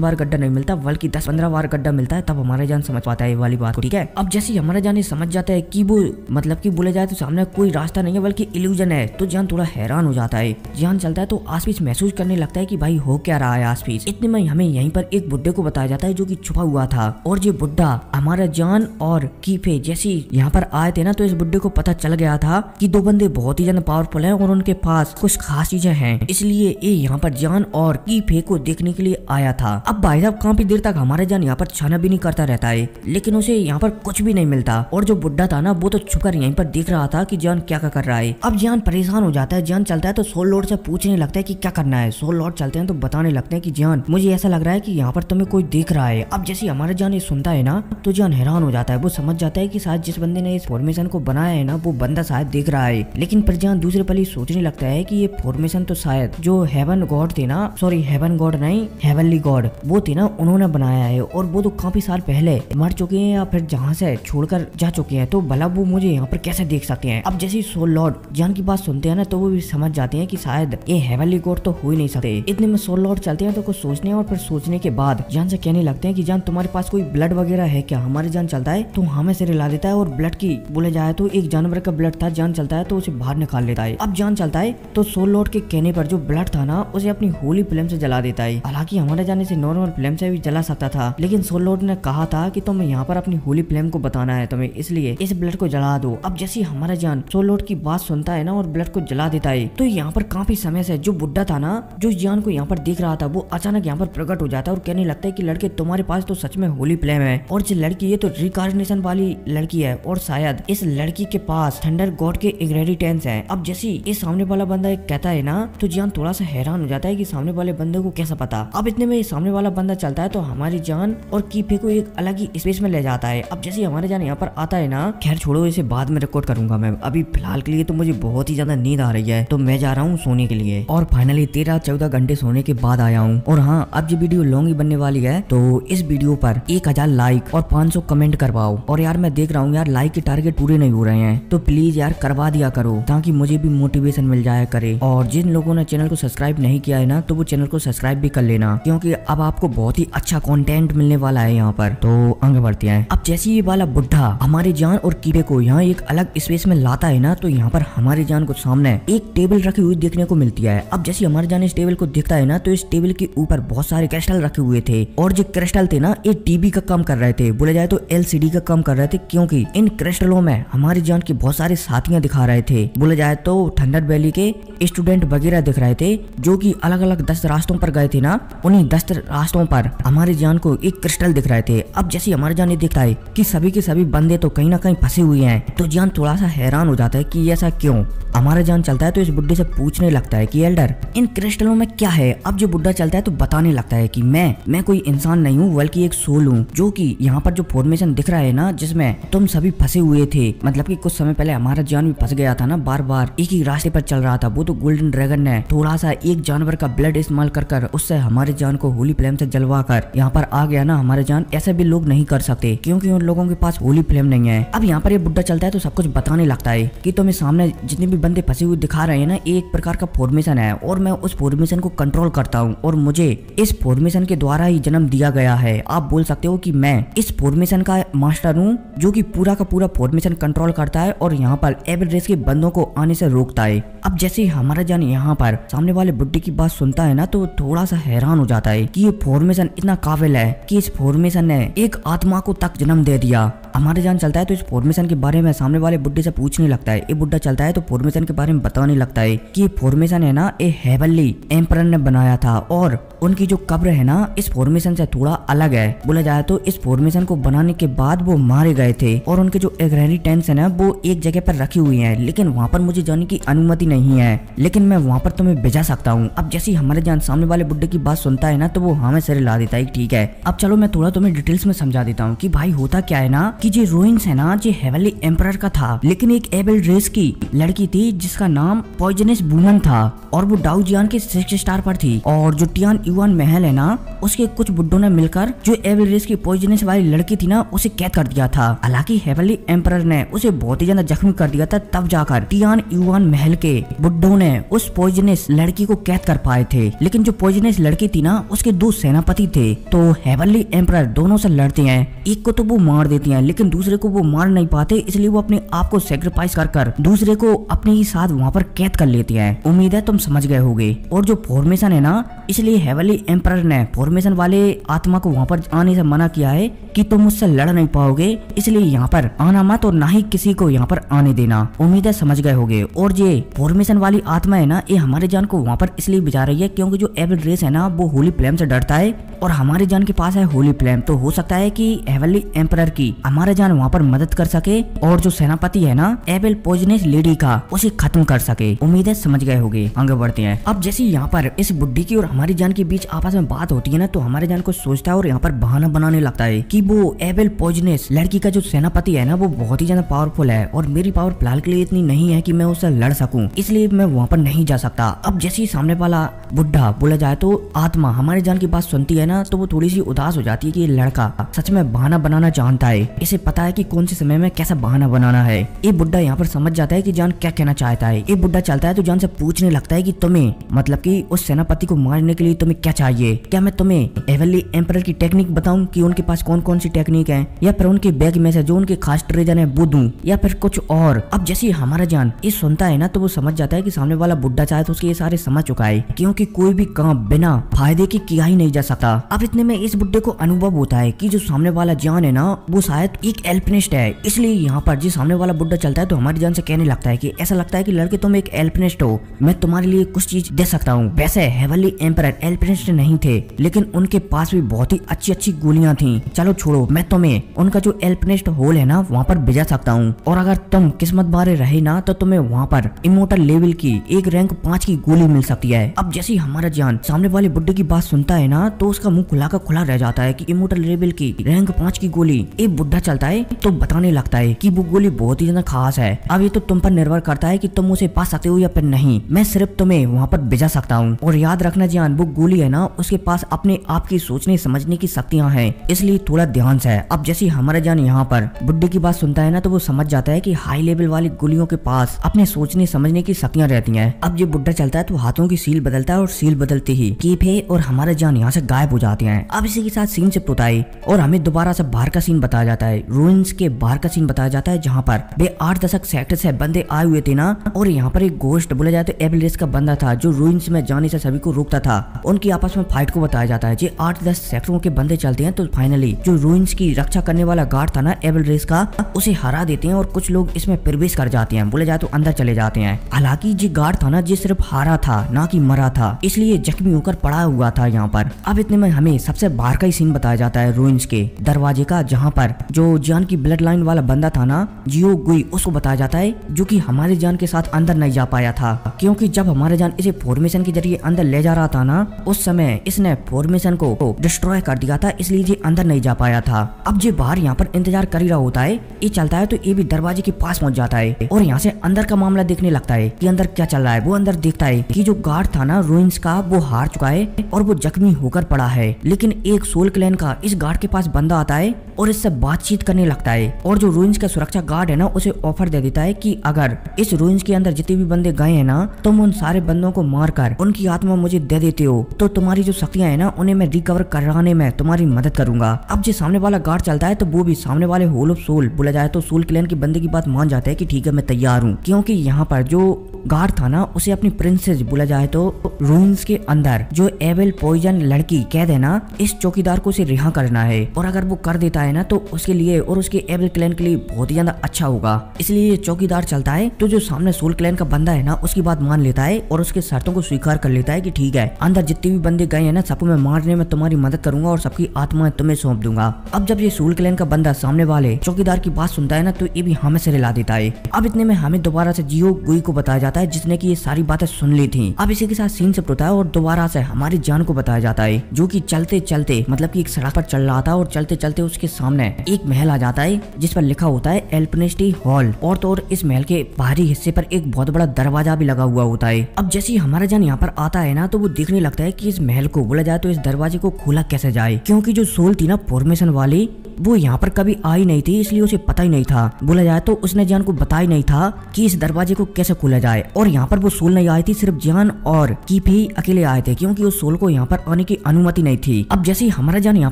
बार गड्ढा नहीं मिलता बल्कि 10-15 बार गड्ढा मिलता है, तब हमारा जान समझ पाता है ये वाली बात को, ठीक है। अब जैसे हमारा जान समझ जाता है कि वो मतलब कि बोले जाए तो सामने कोई रास्ता नहीं है बल्कि इल्यूजन है, तो जान थोड़ा हैरान हो जाता है। जान चलता है तो आसपास महसूस करने लगता है कि भाई हो क्या रहा है आसपास। इतने में हमें यहीं पर एक बुड्ढे को बताया जाता है जो कि छुपा हुआ था, और ये बुड्ढा हमारा जान और कीफे जैसी यहाँ पर आए थे ना, तो इस बुड्ढे को पता चल गया था कि 2 बंदे बहुत ही ज्यादा पावरफुल हैं और उनके पास कुछ खास चीजें हैं, इसलिए ये यहाँ पर जान और कीफे को देखने के लिए आया था। अब भाई साहब काफी देर तक हमारा जान यहाँ पर छानबीन करता रहता है, लेकिन उसे यहाँ पर कुछ भी नहीं मिलता, और जो बुड्ढा था ना वो तो छुपकर यहीं पर देख रहा था कि जान क्या कर रहा है। अब जान परेशान हो जाता है। जान चलता है तो सोल लॉर्ड से पूछने लगता है कि क्या करना है। सोल लॉर्ड चलते हैं तो बताने लगते हैं कि जान मुझे ऐसा लग रहा है कि यहाँ पर तुम्हें कोई देख रहा है। अब जैसे हमारा जान ये सुनता है ना, तो जान हैरान हो जाता है। वो समझ जाता है कि शायद जिस बंदे ने इस फॉर्मेशन को बनाया है ना, वो बंदा शायद देख रहा है। लेकिन पर जान दूसरे पल ही सोचने लगता है कि ये फॉर्मेशन तो शायद जो हेवन गॉड थे ना, सॉरी हेवन गॉड नहीं, हेवनली गॉड वो थे ना, उन्होंने बनाया है, और वो तो काफी साल पहले मर चुके हैं या फिर जहाँ से छोड़कर जा चुके हैं, तो भला वो मुझे यहाँ पर कैसे देख सकते हैं। अब जैसे सोल लॉर्ड जान की बात सुनते हैं ना, तो वो भी समझ जाते हैं कि शायद ये हेवनली गॉड तो हो ही नहीं सकते। इतने में सोल लॉर्ड चलते हैं तो कुछ सोचने और फिर सोचने के बाद जान से कहने लगते हैं कि जान तुम्हारे पास कोई ब्लड वगैरह है क्या। हमारे जान चलता है तो हमें से रिला देता है, और ब्लड की बोले जाए तो एक जानवर का ब्लड था। जान चलता है तो उसे बाहर निकाल लेता है। अब जान चलता है तो सोल लॉर्ड के कहने पर जो ब्लड था ना, उसे अपनी होली फ्लेम से जला देता है। हालांकि हमारे जाने से नॉर्मल फ्लेम से भी जला सकता था, लेकिन सोल लॉर्ड ने कहा था कि तुम्हें यहाँ पर अपनी होली फ्लेम को बताना है तुम्हें, इसलिए इस ब्लड को जला दो। अब जैसे हमारा जान सोल लॉर्ड की बात सुनता है ना और ब्लड को जला देता है, तो यहाँ पर काफी समय से जो बुड्ढा था ना, जो जान को यहाँ पर देख रहा था, वो अचानक यहाँ पर प्रकट हो जाता है और कहने लगता है कि लड़के तुम्हारे पास तो सच में होली फ्लेम है, और जो लड़की है तो रिकार्नेशन वाली लड़की है, और शायद इस लड़की के पास थंडर गॉड के इंग्रेडिएंट्स हैं। अब जैसे ये सामने वाला बंदा कहता है ना, तो जान थोड़ा सा हैरान हो जाता है कि सामने वाले बंदे को कैसा पता। अब इतने में सामने वाला बंदा चलता है तो हमारी जान और कीफे को एक अलग ही स्पेस में ले जाता है। अब जैसे हमारे जान यहाँ पर आता है ना, खैर छोड़ो, इसे बाद में रिकॉर्ड करूंगा मैं, अभी फिलहाल के लिए तो मुझे बहुत ही ज्यादा नींद आ रही है, तो मैं जा रहा हूँ सोने के लिए। और फाइनली 13-14 घंटे सोने के बाद आया हूँ। और हाँ, अब जो वीडियो लॉन्ग ही बनने वाली है, तो इस वीडियो पर 1000 लाइक और 500 कमेंट करवाओ। और यार मैं देख रहा हूँ यार लाइक के टारगेट पूरे नहीं हो रहे हैं, तो प्लीज यार करवा दिया करो, ताकि मुझे भी मोटिवेशन मिल जाया करे। और जिन लोगों ने चैनल को सब्सक्राइब नहीं किया है ना, तो वो चैनल को सब्सक्राइब भी कर लेना, क्योंकि अब आपको बहुत ही अच्छा कंटेंट मिलने वाला है यहाँ पर। तो आगे बढ़ते हैं। अब जैसे ये वाला बुड्ढा हमारे जान और कीफे को यहाँ एक अलग स्पेस में लाता है ना, तो यहाँ पर हमारे जान को सामने एक टेबल रखी हुई देखने को मिलती है। अब जैसे हमारे जान इस टेबल को देखता है ना, तो इस टेबल के ऊपर बहुत सारे क्रिस्टल रखे हुए थे, और जो क्रिस्टल थे ना, ये टीवी का काम कर रहे थे, बोले जाए तो LCD का काम कर रहे थे, क्योंकि इन क्रिस्टलों में हमारी जान के बहुत सारे साथियां दिखा रहे थे। बोले जाए तो थंडर वैली के स्टूडेंट वगैरह दिख रहे थे, जो कि अलग अलग 10 रास्तों पर गए थे ना, उन्हीं 10 रास्तों पर हमारे जान को एक क्रिस्टल दिख रहे थे। अब जैसे हमारे जान ये देखता है कि सभी के सभी बंदे तो कहीं ना कहीं फंसे हुए हैं, तो जान थोड़ा सा हैरान हो जाता है कि ऐसा क्यों। हमारा जान चलता है तो इस बुड्ढे से पूछने लगता है कि एल्डर, इन क्रिस्टलों में क्या है। अब जो बुड्ढा चलता है तो बताने लगता है कि मैं कोई इंसान नहीं हूँ, बल्कि एक सोल हूँ, जो कि यहाँ पर जो फॉर्मेशन दिख रहा है ना, जिसमें तुम सभी फंसे हुए थे, मतलब कि कुछ समय पहले हमारा जान भी फंस गया था ना, बार बार एक ही रास्ते पर चल रहा था। वो तो गोल्डन ड्रैगन ने थोड़ा सा एक जानवर का ब्लड इस्तेमाल कर उससे हमारे जान को होली फ्लेम से जलवा कर यहाँ पर आ गया ना। हमारे जान ऐसे भी लोग नहीं कर सकते, क्योंकि उन लोगों के पास होली फ्लेम नहीं है। अब यहाँ पर ये बुड्ढा चलता है तो सब कुछ बताने लगता है कि तुम्हें सामने जितने भी बंदे फंसे हुए दिखा रहे हैं ना, एक प्रकार का फॉर्मेशन है, और मैं उस फॉर्मेशन को कंट्रोल करता हूँ, और मुझे इस फॉर्मेशन के द्वारा ही जन्म दिया गया है। आप बोल सकते हो कि मैं इस फॉर्मेशन का मास्टर हूँ, जो कि पूरा का पूरा फॉर्मेशन कंट्रोल करता है और यहाँ पर एवरेज के बंदों को आने से रोकता है। अब जैसे हमारा जान यहाँ पर सामने वाले बुड्ढे की बात सुनता है ना, तो थोड़ा सा हैरान हो जाता है कि ये फॉर्मेशन इतना काबिल है कि इस फॉर्मेशन ने एक आत्मा को तक जन्म दे दिया। हमारे जान चलता है तो इस फॉर्मेशन के बारे में सामने वाले बुड्ढे से पूछने लगता है। ये बुड्ढा चलता है तो फॉर्मेशन के बारे में बताने लगता है कि ये फॉर्मेशन है ना, ये हेवनली एम्परर ने बनाया था, और उनकी जो कब्र है ना, इस फॉर्मेशन से थोड़ा अलग है। बोला जाए तो इस फॉर्मेशन को बनाने के बाद वो मारे गए थे, और उनके जो इंग्रेडिएंट्स है ना, वो एक जगह पर रखी हुई है, लेकिन वहाँ पर मुझे जाने की अनुमति नहीं है, लेकिन मैं वहाँ पर तुम्हें भेजा सकता हूँ। अब जैसे हमारे जान सामने वाले बुड्ढे की बात सुनता है ना, तो वो हमें सिर ला देता है। ठीक है, अब चलो मैं थोड़ा तुम्हें डिटेल्स में समझा देता हूँ कि भाई होता क्या है ना, कि कि ये रोइंस है ना ये हेवनली एम्परर का था, लेकिन एक एबल रेस की लड़की थी जिसका नाम पॉइजनस वुमन था और वो डाउ जियान के 6 स्टार पर थी। और जो टियान युआन महल है ना उसके कुछ बुड्ढों ने मिलकर जो एबल रेस की पॉइजनस वाली लड़की थी ना उसे कैद कर दिया था। हालांकि हेवनली एम्परर ने उसे बहुत ही ज्यादा जख्मी कर दिया था, तब जाकर टियान युआन महल के बुड्ढों ने उस पॉइजनस लड़की को कैद कर पाए थे। लेकिन जो पॉइजनस लड़की थी ना उसके 2 सेनापति थे, तो हेवनली एम्परर दोनों से लड़ते हैं। एक को तो वो मार देती हैं लेकिन दूसरे को वो मार नहीं पाते, इसलिए वो अपने आप को सेक्रीफाइस कर दूसरे को अपने ही साथ वहाँ पर कैद कर लेती हैं। उम्मीद है तुम समझ गए होगे। और जो फॉर्मेशन है ना, इसलिए हेवनली एम्परर ने फॉर्मेशन वाले आत्मा को वहाँ पर आने से मना किया है कि तुम मुझसे लड़ नहीं पाओगे, इसलिए यहाँ पर आना मत और ना ही किसी को यहाँ पर आने देना। उम्मीद है समझ गए होगे। और ये फॉर्मेशन वाली आत्मा है ना, ये हमारे जान को वहाँ पर इसलिए बिजा रही है क्योंकि जो एबल रेस है ना वो होली फ्लेम से डरता है और हमारे जान के पास है होली फ्लेम, तो हो सकता है कि हेवनली एम्परर की हमारे जान वहाँ पर मदद कर सके और जो सेनापति है ना एबल पॉइजनस लेडी का उसे खत्म कर सके। उम्मीद है समझ गए होगे। आगे बढ़ते हैं। अब जैसे यहाँ पर इस बुड्ढी की और हमारी जान के बीच आपस में बात होती है ना, तो हमारे जान को सोचता है और यहाँ पर बहाना बनाने लगता है कि वो एबल पॉइजनस लड़की का जो सेनापति है ना वो बहुत ही ज्यादा पावरफुल है और मेरी पावर फिलहाल के लिए इतनी नहीं है कि मैं उससे लड़ सकूं, इसलिए मैं वहाँ पर नहीं जा सकता। अब जैसे ही सामने वाला बुड्ढा बोला जाए तो आत्मा हमारे जान की बात सुनती है ना, तो वो थोड़ी सी उदास हो जाती है कि ये लड़का सच में बहाना बनाना जानता है, इसे पता है कि कौन से समय में कैसा बहाना बनाना है। ये बुड्ढा यहाँ पर समझ जाता है कि जान क्या कहना चाहता है। ये बुड्ढा चलता है तो जान से पूछने लगता है कि तुम्हें मतलब कि उस सेनापति को मारने के लिए तुम्हें क्या चाहिए, क्या मैं तुम्हें हेवनली एम्परर की टेक्निक बताऊं कि उनके पास कौन कौन सी टेक्निक है, या फिर उनके बैग में से जो उनके खास ट्रेजर है वो दूं, या फिर कुछ और। अब जैसे हमारा जान ये सुनता है ना तो वो समझ जाता है कि सामने वाला बुड्ढा चाहे तो उसके ये सारे समझ चुका है, क्योंकि कोई भी काम बिना फायदे के किया ही नहीं जा सकता। अब इतने में इस बुड्ढे को अनुभव होता है कि जो सामने वाला जान है ना वो शायद एक एल्पिनिस्ट है, इसलिए यहाँ पर जो सामने वाला बुड्ढा चलता है तो हमारी जान से कहने लगता है कि ऐसा लगता है कि लड़के तुम एक एल्पिनिस्ट हो, मैं तुम्हारे लिए कुछ चीज दे सकता हूँ। वैसे हेवनली एम्परर एल्पिनिस्ट नहीं थे, लेकिन उनके पास भी बहुत ही अच्छी अच्छी गोलियां थी। चलो छोड़ो, मैं तुम्हें उनका जो एल्पिनिस्ट होल है ना वहाँ पर भेजा सकता हूँ, और अगर तुम किस्मत बारे रहे ना तो तुम्हें वहाँ पर इमोर्टल लेवल की एक रैंक 5 की गोली मिल सकती है। अब जैसे हमारा जान सामने वाले बुड्ढे की बात सुनता है ना तो उसका मुंह खुला का खुला रह जाता है कि इमोर्टल लेवल की रैंक 5 की गोली। एक बुड्ढा चलता है तो बताने लगता है कि वो गोली बहुत ही ज्यादा खास है, अब ये तो तुम पर निर्भर करता है कि तुम उसे पा सकते हो या फिर नहीं, मैं सिर्फ तुम्हें वहाँ पर भेजा सकता हूँ। और याद रखना जान वो गोली है ना उसके पास अपने आप की सोचने समझने की शक्तियाँ हैं, इसलिए थोड़ा ध्यान से। अब जैसे हमारा जान यहाँ पर बुड्ढे की बात सुनता है ना तो वो समझ जाता है कि हाई लेवल वाली गोलियों के पास अपने सोचने समझने की शक्तियाँ रहती हैं। अब ये बुड्ढा चलता है तो हाथों की सील बदलता है और सील बदलते ही कीफे और हमारा जान यहाँ से गायब हो जाते हैं। अब इसी के साथ सीन शिफ्ट होता है और हमें दोबारा से बाहर का सीन बताया जाता है, रूइंस के बाहर का सीन बताया जाता है, जहाँ पर वे 8 दशक सेक्टर से बंदे आए हुए थे ना, और यहाँ पर एक गोश्त बोला जाए तो एबल रेस का बंदा था जो रूइंस में जाने से सभी को रोकता था। उनकी आपस में फाइट को बताया जाता है। ये 8-10 सेक्टरों के बंदे चलते हैं तो फाइनली जो रूइंस की रक्षा करने वाला गार्ड था ना एबल रेस का, उसे हरा देते हैं और कुछ लोग इसमें प्रवेश कर जाते हैं, बोले जाए तो अंदर चले जाते हैं। हालांकि जो गार्ड था ना जो सिर्फ हारा था ना कि मरा था, इसलिए जख्मी होकर पड़ा हुआ था यहाँ पर। अब इतने में हमें सबसे बाहर का ही सीन बताया जाता है रूइंस के दरवाजे का, जहाँ पर जो जान की ब्लड लाइन वाला बंदा था ना जियो गुई, उसको बताया जाता है जो कि हमारे जान के साथ अंदर नहीं जा पाया था, क्योंकि जब हमारे जान इसे फॉर्मेशन के जरिए अंदर ले जा रहा था ना उस समय इसने फॉर्मेशन को डिस्ट्रॉय कर दिया था, इसलिए ये अंदर नहीं जा पाया था। अब ये बाहर यहाँ पर इंतजार कर ही रहा होता है, ये चलता है तो ये भी दरवाजे के पास पहुंच जाता है और यहाँ से अंदर का मामला देखने लगता है कि अंदर क्या चल रहा है। वो अंदर देखता है कि जो गार्ड था ना रूइंस का वो हार चुका है और वो जख्मी होकर पड़ा है, लेकिन एक सोल क्लैन का इस गार्ड के पास बंदा आता है और इससे बातचीत करने लगता है, और जो रूइंस का सुरक्षा गार्ड है ना उसे ऑफर दे देता है कि अगर इस रूइंस के अंदर जितने भी बंदे गए हैं ना तुम उन सारे बंदों को मारकर उनकी आत्मा मुझे दे देते हो तो तुम्हारी जो शक्तियां है ना उन्हें मैं रिकवर कराने में तुम्हारी मदद करूंगा। अब जो सामने वाला गार्ड चलता है तो वो भी सामने वाले होल ऑफ सोल बोला जाए तो सोल क्लैन के बंदे की बात मान जाता है कि ठीक है मैं तैयार हूँ, क्योंकि यहाँ पर जो गार्ड था ना उसे अपनी प्रिंसेस बोला जाए तो रूइंस के अंदर जो एबल पॉइजन लड़की कैद है ना इस चौकीदार को उसे रिहा करना है, और अगर वो कर देता है ना तो उसके लिए और उसके एबल क्लैन के लिए बहुत ही ज्यादा अच्छा होगा, इसलिए चौकीदार चलता है तो जो सामने सोल क्लैन का बंदा है ना उसकी बात मान लेता है और उसके शर्तों को स्वीकार कर लेता है कि ठीक है अंदर जितने भी बंदे गए हैं ना सबको मैं मारने में तुम्हारी मदद करूंगा और सबकी आत्मा तुम्हें सौंप दूंगा। अब जब ये सोल क्लैन का बंदा सामने वाले चौकीदार की बात सुनता है ना तो ये भी हमें से रिला देता है। अब इतने में हमें दोबारा से जियो गुई को बताया जाता है जिसने की ये सारी बातें सुन ली थी। अब इसी के साथ सीन शिफ्ट होता है और दोबारा से हमारी जान को बताया जाता है जो कि चलते चलते मतलब कि एक सड़क पर चल रहा था और चलते चलते उसके सामने एक महल आ जाता है जिस पर लिखा होता है एल्पिनिस्टी हॉल। और तो और इस महल के बाहरी हिस्से पर एक बहुत बड़ा दरवाजा भी लगा हुआ होता है। अब जैसे ही हमारा जान यहाँ पर आता है ना तो वो देखने लगता है कि इस महल को बोला जाए तो इस दरवाजे को खोला कैसे जाए, क्योंकि जो सोल थी ना फॉर्मेशन वाली वो यहाँ पर कभी आई नहीं थी, इसलिए उसे पता ही नहीं था। बोला जाए तो उसने जान को बताया नहीं था कि इस दरवाजे को कैसे खोला जाए। और यहाँ पर वो सोल नहीं आई थी, सिर्फ जान और कीप ही अकेले आए थे, क्योंकि उस सोल को यहाँ पर आने की अनुमति नहीं थी। अब जैसे ही हमारा जान यहाँ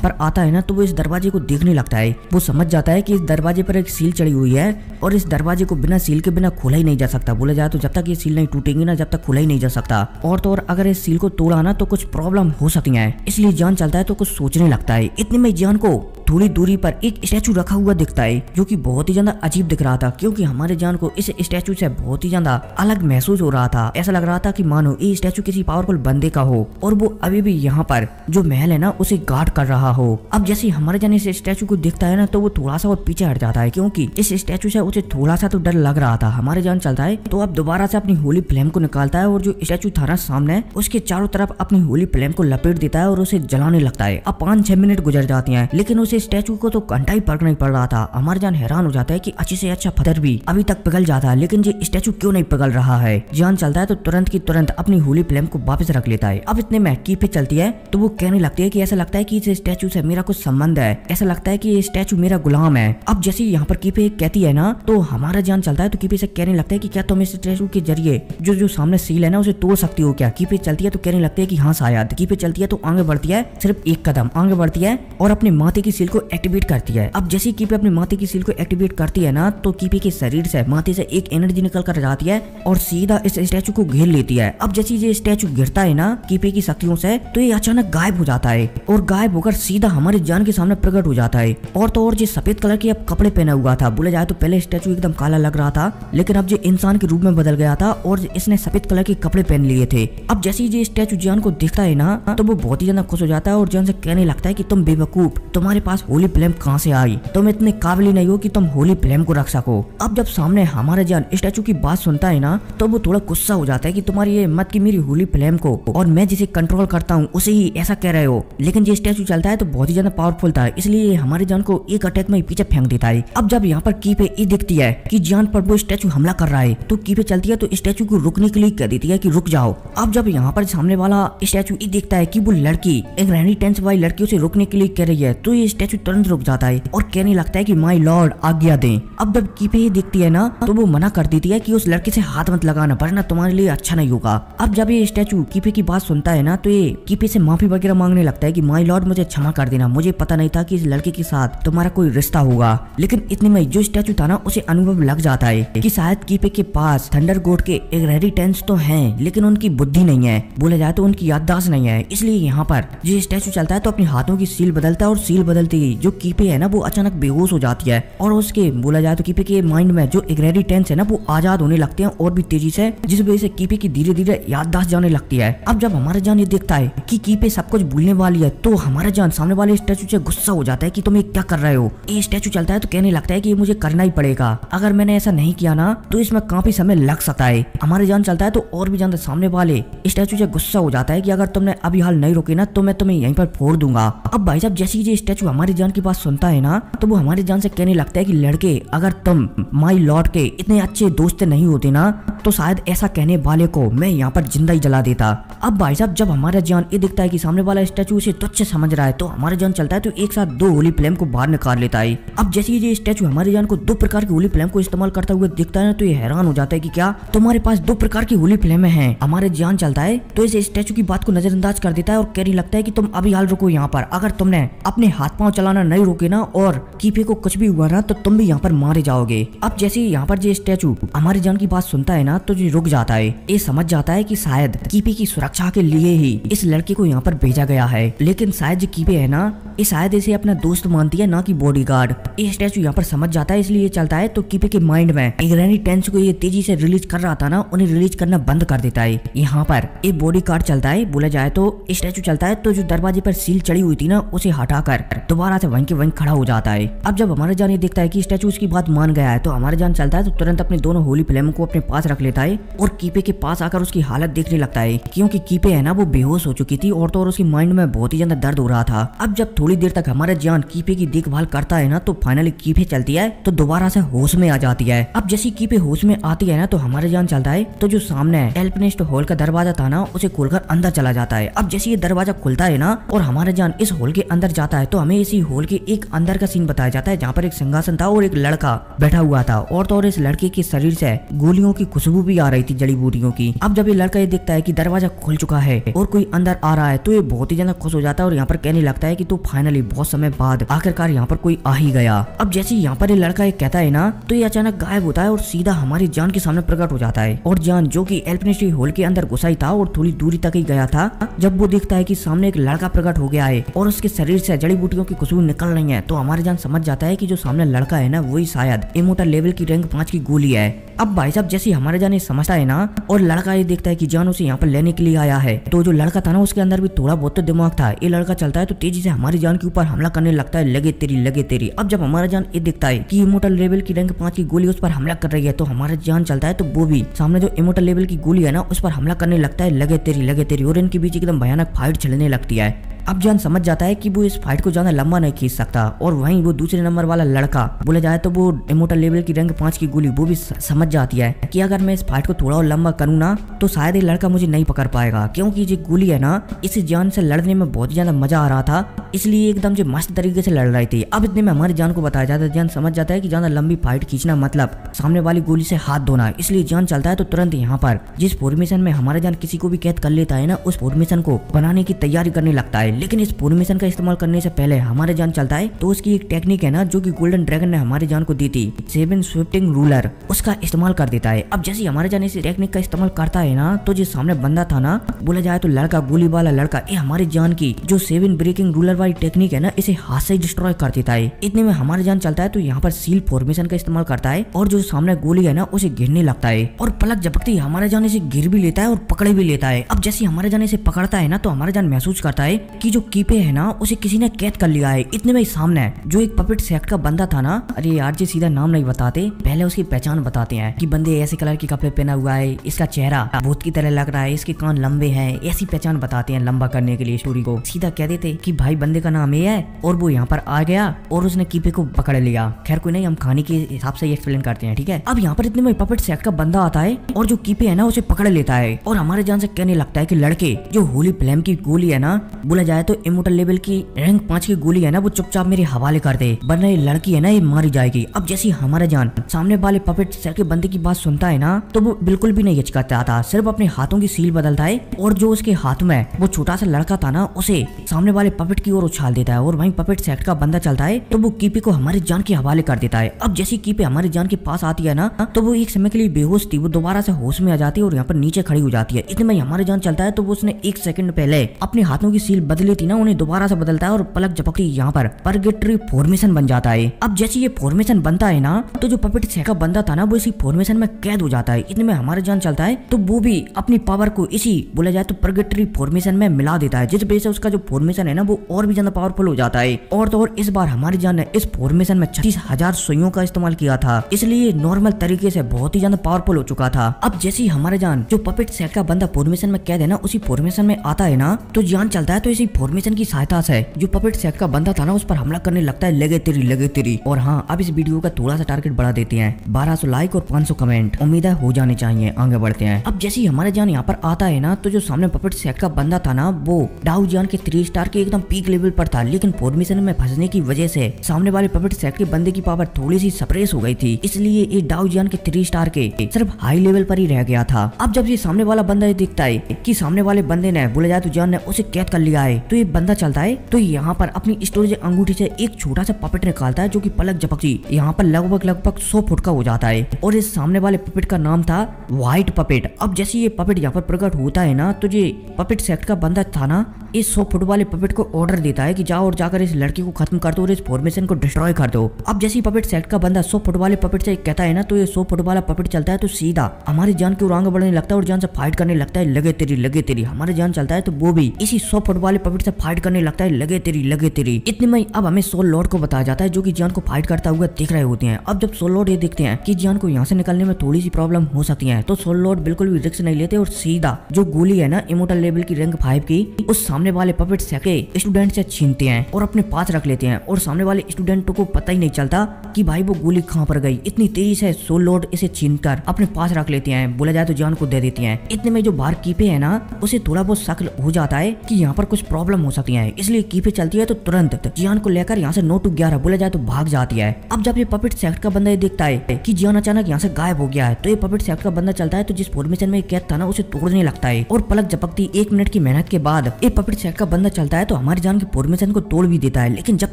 पर आता है ना तो वो इस दरवाजे को देखने लगता है। वो समझ जाता है कि इस दरवाजे पर एक सील चढ़ी हुई है और इस दरवाजे को बिना सील के बिना खोला ही नहीं जा सकता। बोला जाए तो जब तक ये सील नहीं टूटेंगी ना जब तक खोला ही नहीं जा सकता। और तो और अगर इस सील को तोड़ा ना तो कुछ प्रॉब्लम हो सकती है, इसलिए जान चलता है तो कुछ सोचने लगता है। इतने में जान को थोड़ी दूरी पर एक स्टैचू रखा हुआ दिखता है जो कि बहुत ही ज्यादा अजीब दिख रहा था, क्योंकि हमारे जान को इस स्टैचू से बहुत ही ज्यादा अलग महसूस हो रहा था। ऐसा लग रहा था कि मानो ये स्टैचू किसी पावरफुल बंदे का हो और वो अभी भी यहाँ पर जो महल है ना उसे गार्ड कर रहा हो। अब जैसे हमारे जान इस स्टैचू को देखता है ना तो वो थोड़ा सा और पीछे हट जाता है, क्योंकि इस स्टैचू से उसे थोड़ा सा तो डर लग रहा था। हमारे जान चलता है तो अब दोबारा से अपनी होली फ्लेम को निकालता है और जो स्टैचू था ना सामने उसके चारों तरफ अपनी होली फ्लेम को लपेट देता है और उसे जलाने लगता है। अब 5-6 मिनट गुजर जाती हैं, लेकिन उस स्टैचू को तो घंटा ही फर्क नहीं पड़ रहा था। हमारे जान हैरान हो जाता है कि अच्छे से अच्छा पत्थर भी अभी तक पिघल जाता है, लेकिन ये स्टैचू क्यों नहीं पिघल रहा है। जान चलता है तो तुरंत की तुरंत अपनी होली फ्लेम को वापस रख लेता है। अब इतने में कीपे चलती है तो वो कहने लगती है कि ऐसा लगता है कि इस स्टैचू से मेरा कुछ संबंध है, ऐसा लगता है कि ये स्टैचू मेरा गुलाम है। अब जैसे यहाँ पर कीपे कहती है ना तो हमारा जान चलता है तो कीपे से कहने लगता है कि क्या तुम इस स्टैचू के जरिए जो सामने सील है ना उसे तोड़ सकती हो क्या। कीपे चलती है तो कहने लगती है कि हाँ शायद। कीपे चलती है तो आगे बढ़ती है, सिर्फ एक कदम आगे बढ़ती है और अपने माथे की सील को एक्टिवेट करती है। अब जैसे कीपे अपने माथे की सील को एक्टिवेट करती है ना तो कीपे के शरीर से माथे से एक एनर्जी निकल कर जाती है और सीधा इस स्टैचू को घेर लेती है। अब जैसे ये स्टैचू गिरता है ना कीपे की शक्तियों से तो ये अचानक गायब हो जाता है और गायब होकर सीधा हमारे जान के सामने प्रकट हो जाता है। और तो और ये सफेद कलर के अब कपड़े पहना हुआ था। बोला जाए तो पहले स्टैचू एकदम काला लग रहा था, लेकिन अब ये इंसान के रूप में बदल गया था और इसने सफेद कलर के कपड़े पहन लिए थे। अब जैसे ये स्टैचू जान को देखता है ना तो वो बहुत ही ज्यादा खुश हो जाता है और जान से कहने लगता है कि तुम बेवकूफ, तुम्हारे पास होली फ्लेम कहाँ से आई, तुम इतने काबिल नहीं हो कि तुम होली फ्लेम को रख सको। अब जब सामने हमारा जान स्टैचू की बात सुनता है ना तो वो थोड़ा गुस्सा हो जाता है कि तुम्हारी ये मत की मेरी होली फ्लेम को और मैं जिसे कंट्रोल करता हूँ उसे ही ऐसा कह रहे हो। लेकिन ये स्टैचू चलता है तो बहुत ही ज्यादा पावरफुल था, इसलिए हमारे जान को एक अटैक में पीछे फेंक देता है। अब जब यहाँ पर कीपे ये दिखती है कि जान पर वो स्टैचू हमला कर रहा है तो कीपे चलती है तो स्टैचू को रुकने के लिए कह देती है कि रुक जाओ। अब जब यहाँ पर सामने वाला स्टैचू ये देखता है कि वो लड़की एक रानी टेंस वाली लड़की उसे रुकने के लिए कह रही है तो ये स्टैचू तुरंत रुक जाता है और कहने लगता है कि माय लॉर्ड आज्ञा दें। अब जब कीपे ये देखती है ना तो वो मना कर देती है कि उस लड़के से हाथ मत लगाना वरना तुम्हारे लिए अच्छा नहीं होगा। अब जब ये स्टैचू कीपे की बात सुनता है ना तो ये कीपे से माफी वगैरह मांगने लगता है कि माय लॉर्ड मुझे क्षमा कर देना, मुझे पता नहीं था कि इस लड़के के साथ तुम्हारा कोई रिश्ता होगा। लेकिन इतने में जो स्टैचू था ना उसे अनुभव लग जाता है कि शायद कीपे के पास थंडर गॉड के इनहेरिटेंस तो हैं लेकिन उनकी बुद्धि नहीं है, बोला जाए तो उनकी याददाश्त नहीं है। इसलिए यहाँ पर ये स्टैचू चलता है तो अपने हाथों की सील बदलता है और सील बदलते ही जो कीपे है ना वो अचानक बेहोश हो जाती है और उसके बोला जाए तो कीपे के माइंड में जो इनहेरिटेंस है ना वो आजाद होने लगते हैं और भी तेजी से, जिस वजह से कीपे की धीरे धीरे याददाश्त जाने लगती है। अब जब हमारा जान ये देखता है कि कीपे सब कुछ भूलने वाली है तो हमारा जान सामने वाले स्टैचू से गुस्सा हो जाता है कि तुम ये क्या कर रहे हो। ये स्टैचू चलता है तो कहने लगता है कि ये मुझे करना ही पड़ेगा, अगर मैंने ऐसा नहीं किया ना तो इसमें काफी समय लग सकता है। हमारे जान चलता है तो और भी ज्यादा सामने वाले स्टैचू से गुस्सा हो जाता है कि अगर तुमने अभी हाल नहीं रोके ना तो मैं तुम्हें यहीं पर फोड़ दूंगा। अब भाई साहब जैसे ये स्टैचू हमारी जान की बात सुनता है ना तो वो हमारे जान से कहने लगता है कि लड़के अगर तुम माय लॉर्ड के इतने अच्छे दोस्त नहीं होते ना तो शायद ऐसा कहने वाले को मैं यहाँ पर जिंदा ही जला देता। अब भाई साहब जब हमारा जान ये दिखता है कि सामने वाला स्टैचू उसे तुच्छ समझ रहा है तो हमारा जान चलता है तो एक साथ 2 होली फ्लेम को बाहर निकाल लेता है। अब जैसे ये स्टैचू हमारे जान को 2 प्रकार की होली फ्लेम को इस्तेमाल करता हुआ दिखता है तो ये हैरान हो जाता है कि क्या तुम्हारे पास 2 प्रकार की होली फ्लेमें हैं। हमारे जान चलता है तो इस स्टैचू की बात को नजरअंदाज कर देता है और कहने लगता है कि तुम अभी हाल रुको यहाँ पर, अगर तुमने अपने हाथ पांव चलाना नहीं रोके ना और कीपे को कुछ भी हुआ ना तो तुम भी यहाँ पर मारे जाओगे। अब जैसे यहाँ पर ये स्टैचू हमारी जान की बात सुनता है ना तो ये रुक जाता है, ये समझ जाता है कि शायद कीपे की सुरक्षा के लिए ही इस लड़के को यहाँ पर भेजा गया है। लेकिन शायद जो कीपे है ना ये शायद इसे अपना दोस्त मानती है ना कि बॉडीगार्ड। ये स्टैचू यहाँ पर समझ जाता है इसलिए चलता है तो कीपे के माइंड में इनहेरिटेंस को ये तेजी से रिलीज कर रहा था ना उन्हें रिलीज करना बंद कर देता है। यहाँ पर एक बॉडीगार्ड चलता है, बोला जाए तो स्टैचू चलता है तो जो दरवाजे पर सील चढ़ी हुई थी ना उसे हटाकर दोबारा से वहीं के वहीं खड़ा हो जाता है। अब जब हमारा जान ये देखता है कि स्टैचू उसकी बात मान गया है तो हमारा जान चलता है तो तुरंत अपने दोनों होली फ्लेम को अपने पास रख लेता है और कीपे के पास आकर उसकी हालत देखने लगता है, क्योंकि कीपे है ना वो बेहोश हो चुकी थी और तो और उसकी माइंड में बहुत ही ज्यादा दर्द हो रहा था। अब जब थोड़ी देर तक हमारा जान कीपे की देखभाल करता है ना तो फाइनली कीपे चलती है तो दोबारा से होश में आ जाती है। अब जैसी कीपे होश में आती है ना तो हमारा जान चलता है तो जो सामने एल्पिनिस्ट हॉल का दरवाजा था ना उसे खोलकर अंदर चला जाता है। अब जैसे ये दरवाजा खुलता है ना और हमारा जान इस हॉल के अंदर जाता है तो हमें इसी हॉल के एक अंदर का सीन बताया जाता है जहाँ पर एक सिंहासन था और एक लड़का बैठा हुआ था और तो और इस लड़के के शरीर से गोलियों की खुशबू भी आ रही थी, जड़ी बूटियों की। अब जब ये लड़का ये देखता है कि दरवाजा खुल चुका है और कोई अंदर आ रहा है तो ये बहुत ही ज्यादा खुश हो जाता है और यहाँ पर कहने लगता है कि तो फाइनली बहुत समय बाद आखिरकार यहाँ पर कोई आ ही गया। अब जैसे यहाँ पर ये लड़का ये कहता है ना तो ये अचानक गायब होता है और सीधा हमारी जान के सामने प्रकट हो जाता है। और जान जो कि एल्पिनिस्ट हॉल के अंदर घुसा ही था और थोड़ी दूरी तक ही गया था, जब वो देखता है कि सामने एक लड़का प्रकट हो गया है और उसके शरीर से जड़ी बूटियों की खुशबू निकल रही है तो हमारे जान समझ जाता है कि जो सामने लड़का है ना वही शायद इमोर्टल लेवल की रैंक 5 की गोली है। अब भाई साहब जैसे हमारे जान ये समझता है ना और लड़का ये देखता है कि जान उसे यहाँ पर लेने के लिए आया है तो जो लड़का था ना उसके अंदर भी थोड़ा बहुत तो दिमाग था। ये लड़का चलता है तो तेजी से हमारी जान के ऊपर हमला करने लगता है, लगे तेरी। अब जब हमारा जान ये देखता है कि इमोर्टल लेवल की रैंक 5 की गोली उस पर हमला कर रही है तो हमारा जान चलता है तो वो भी सामने जो इमोर्टल लेवल की गोली है ना उस पर हमला करने लगता है, लगे तेरी और इनके बीच एकदम भयानक फाइट चलने लगती है। अब जान समझ जाता है कि वो इस फाइट को ज्यादा लंबा नहीं खींच सकता और वहीं वो दूसरे नंबर वाला लड़का बोला जाए तो वो इमोर्टल लेवल की रैंक 5 की गोली वो भी समझ जाती है कि अगर मैं इस फाइट को थोड़ा और लंबा करूँ ना तो शायद ये लड़का मुझे नहीं पकड़ पाएगा, क्योंकि जो गोली है ना इस जान से लड़ने में बहुत ज्यादा मजा आ रहा था, इसलिए एकदम से मस्त तरीके से लड़ रही थी। अब इतने में हमारी जान को बताया जाता है, जान समझ जाता है कि ज्यादा लंबी फाइट खींचना मतलब सामने वाली गोली से हाथ धोना, इसलिए जान चलता है तो तुरंत यहाँ पर जिस फॉर्मेशन में हमारा जान किसी को भी कैद कर लेता है ना उस फॉर्मेशन को बनाने की तैयारी करने लगता है। लेकिन इस फॉर्मेशन का इस्तेमाल करने से पहले हमारे जान चलता है तो उसकी एक टेक्निक है ना जो कि गोल्डन ड्रैगन ने हमारे जान को दी थी, 7 स्विफ्टिंग रूलर, उसका इस्तेमाल कर देता है। अब जैसे हमारे जान इस टेक्निक का इस्तेमाल करता है ना तो जो सामने बंदा था ना बोला जाए तो लड़का, गोली वाला लड़का, ये हमारे जान की जो 7 ब्रेकिंग रूलर वाली टेक्निक है ना इसे हाथ से डिस्ट्रॉय कर देता है। इतने में हमारे जान चलता है तो यहाँ पर सील फॉर्मेशन का इस्तेमाल करता है और जो सामने गोली है ना उसे गिरने लगता है और पलक झपकते ही हमारे जान इसे गिर भी लेता है और पकड़े भी लेता है। अब जैसे हमारे जान इसे पकड़ता है ना तो हमारे जान महसूस करता है कि जो कीपे है ना उसे किसी ने कैद कर लिया है। इतने में सामने जो एक पपेट सेक्ट का बंदा था ना, अरे यार जी सीधा नाम नहीं बताते, पहले उसकी पहचान बताते हैं कि बंदे ऐसे कलर के कपड़े पहना हुआ है, इसका चेहरा भूत की तरह लग रहा है, इसके कान लंबे हैं, ऐसी पहचान बताते हैं लंबा करने के लिए स्टोरी को। सीधा कह देते कि भाई बंदे का नाम ये है और वो यहाँ पर आ गया और उसने कीपे को पकड़ लिया। खैर कोई नहीं, हम कहानी के हिसाब से एक्सप्लेन करते हैं, ठीक है। अब यहाँ पर इतने में पपेट सेक्ट का बंदा आता है और जो कीपे है ना उसे पकड़ लेता है और हमारे जान से कहने लगता है कि लड़के जो होली फ्लेम की गोली है ना, बोला जाए तो इमोर्टल लेवल की रैंक 5 की गोली है ना वो चुपचाप मेरे हवाले कर दे, वरना ये लड़की है ना ये मारी जाएगी। अब जैसी हमारा जान सामने वाले पपेट सेक्ट के बंदे की बात सुनता है ना तो वो बिल्कुल भी नहीं हिचकाता था, सिर्फ अपने हाथों की सील बदलता है और जो उसके हाथ में वो छोटा सा लड़का था ना उसे सामने वाले पपेट की ओर उछाल देता है और वहीं पपेट सेक्ट का बंदा चलता है तो वो कीपे को हमारे जान के हवाले कर देता है। अब जैसी कीपे हमारे जान के पास आती है ना तो वो एक समय के लिए बेहोश थी, वो दोबारा से होश में आ जाती है और यहाँ पर नीचे खड़ी हो जाती है। इतने में हमारे जान चलता है तो वो उसने 1 सेकंड पहले अपने हाथों की सील बदली थी ना उन्हें दोबारा से बदलता है और पलक झपकती यहाँ पर परगेटरी फॉर्मेशन बन जाता है। अब जैसे ये फॉर्मेशन बनता है ना तो जो पपेट सेक्ट का बंदा था ना वो इसी फॉर्मेशन में कैद हो जाता है। इतने में हमारे जान चलता है तो वो भी अपनी पावर को इसी बोला जाए तो परगेटरी फॉर्मेशन में मिला देता है, जिस वजह से उसका जो फॉर्मेशन है ना वो और भी ज्यादा पावरफुल हो जाता है। और तो और इस बार हमारी जान ने इस फॉर्मेशन में 36,000 सुइयों का इस्तेमाल किया था, इसलिए नॉर्मल तरीके से बहुत ही ज्यादा पावरफुल हो चुका था। अब जैसे ही हमारे जान जो पपेट सेक्ट का बंदा फॉर्मेशन में कैद है ना उसी फॉर्मेशन में आता है ना तो जान चलता है तो इसी फॉर्मेशन की सहायता से जो पपेट सेक्ट का बंदा था ना उस पर हमला करने लगता है, लगे तेरी। और हाँ, अब इस वीडियो का थोड़ा सा टारगेट बढ़ा देते हैं, 1200 लाइक और 500 कमेंट उम्मीद है हो जाने चाहिए। आगे बढ़ते हैं। अब जैसे ही हमारे जान यहाँ पर आता है ना तो जो सामने पपेट सेक्ट का बंदा था ना वो डाउ जान के 3 स्टार के एकदम पीक लेवल पर था, लेकिन फॉर्मेशन में फंसने की वजह से सामने वाले पपेट सेक्ट के बंदे की पावर थोड़ी सी सप्रेस हो गई थी, इसलिए ये डाउ जान के 3 स्टार के सिर्फ हाई लेवल पर ही रह गया था। अब जब ये सामने वाला बंदा ये दिखता है कि सामने वाले बंदे ने बोला जाए तो जान ने उसे कैद कर लिया है तो ये बंदा चलता है तो यहाँ पर अपनी स्टोरेज अंगूठी से एक छोटा सा पपेट निकालता है जो कि पलक झपकती यहाँ पर लगभग 100 फुट का हो जाता है और इस सामने वाले पपेट का नाम था व्हाइट पपेट। अब जैसे ये पपेट यहाँ पर प्रकट होता है ना तो ये पपेट सेक्ट का बंदा था ना इस 100 फुट वाले पपेट को ऑर्डर देता है कि जाओ और जाकर इस लड़की को खत्म कर दो और इस फॉर्मेशन को डिस्ट्रॉय कर दो। अब जैसे पपेट सेक्ट का बंदा 100 फुट वाले पपेट से कहता है ना तो ये 100 फुट वाला पपेट चलता है तो सीधा हमारी जान की ओर आगे बढ़ने लगता है और जान से फाइट करने लगता है, लगे तेरी। हमारे जान चलता है तो वो भी इसी 100 फुट वाले पपेट से फाइट करने लगता है, लगे तेरी। इतने में अब हमें सोल लॉर्ड को बताया जाता है जो कि जियान को फाइट करता हुआ दिख रहे होते हैं। अब जब सोल लॉर्ड ये देखते हैं कि जियान को यहाँ से निकलने में थोड़ी सी प्रॉब्लम हो सकती है, तो सोल लॉर्ड बिल्कुल भी रिस्क नहीं लेते और सीधा जो गोली है ना इमोर्टल लेवल की रैंक 5 की उस सामने वाले पपेट से के स्टूडेंट से छीनते हैं और अपने पास रख लेते हैं। और सामने वाले स्टूडेंट को पता ही नहीं चलता कि भाई वो गोली कहाँ पर गई। इतनी तेजी से सोल लॉर्ड इसे छीनकर अपने पास रख लेते हैं, बोला जाए तो जियान को दे देती हैं। इतने में जो बाहर कीपे है ना उसे थोड़ा बहुत शक हो जाता है कि यहाँ पर कुछ प्रॉब्लम हो सकती है, इसलिए कीपे चलती है तो तुरंत जियान को लेकर यहाँ से 9 to 11 बोला जाए तो भाग जाती है। अब जब ये पपेट सेक्ट का बंदा ये देखता है कि जियान अचानक यहाँ से गायब हो गया है, तो ये पपेट सेक्ट का बंदा चलता है तो जिस फॉर्मेशन में कैद था ना उसे तोड़ने लगता है और पलक झपकती 1 मिनट की मेहनत के बाद ये पपेट सेक्ट का बंदा चलता है तो हमारी जान की फॉर्मेशन को तोड़ भी देता है। लेकिन जब